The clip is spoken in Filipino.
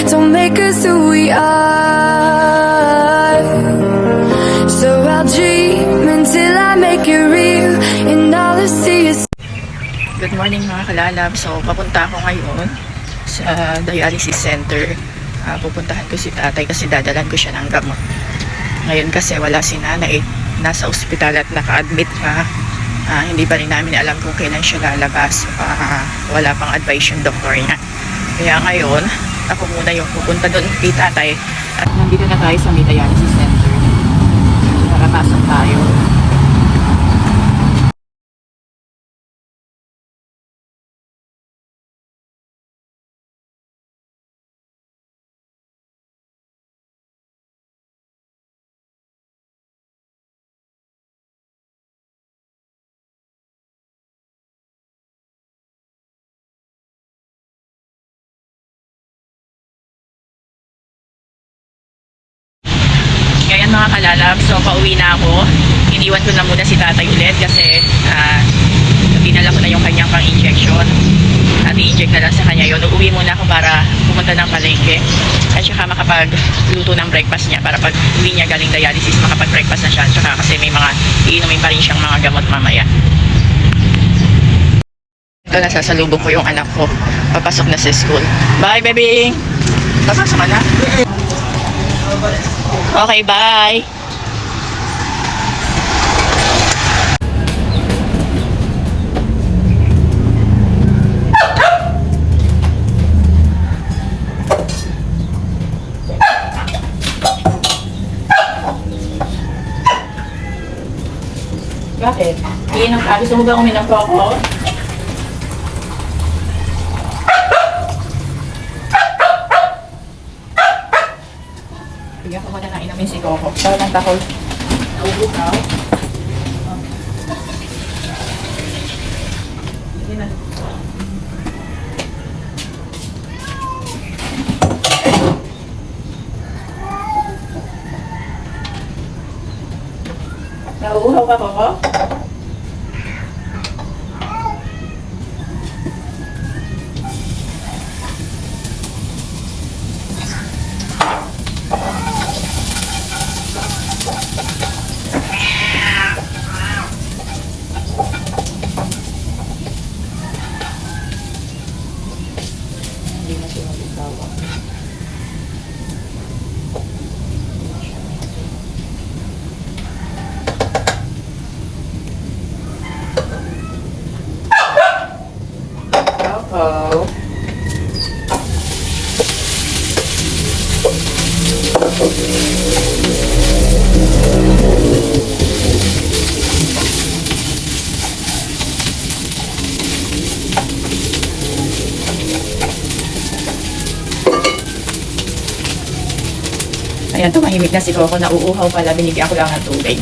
don't make us who we are. So I'll dream until I make it real, and all I see is. Good morning mga kalalab. So papunta ako ngayon sa dialysis center. Pupuntahan ko si tatay kasi dadalan ko siya ng gamot. Ngayon kasi wala si nanay, nasa ospital at naka-admit pa. Hindi pa rin namin alam kung kailan siya lalabas. Wala pang advice yung doktor niya. Kaya ngayon, ako muna yung pupunta doon kay tatay. At nandito na tayo sa may dialysis center. Tara, pasok tayo. Ngayon mga kalalab, so pauwi na ako. Iniwan ko na muna si tatay ulit kasi dinala ko na yung kanyang pang-injection. At i-inject na lang sa kanya yun. Uuwi muna ako para pumunta ng palengke at saka makapagluto ng breakfast niya para pag uwi niya galing dialysis makapag-breakfast na siya. At saka kasi may mga iinumin pa rin siyang mga gamot mamaya. Ito, nasasalubong ko yung anak ko. Papasok na sa school. Bye, baby! Papasok ka na? Okay, bye! Bakit? Iinom ka? Gusto mo ba uminom ko ako? Bigyan ko muna na inumin si Coco. Tawag ng takol. Naubukaw. Sige na. Nauuhaw ka, Coco? Hindi na siya mag-isawa. Coco. Ayan, tumahimik na si Coco. Nauuhaw pala. Binigyan ko lang ng tubig.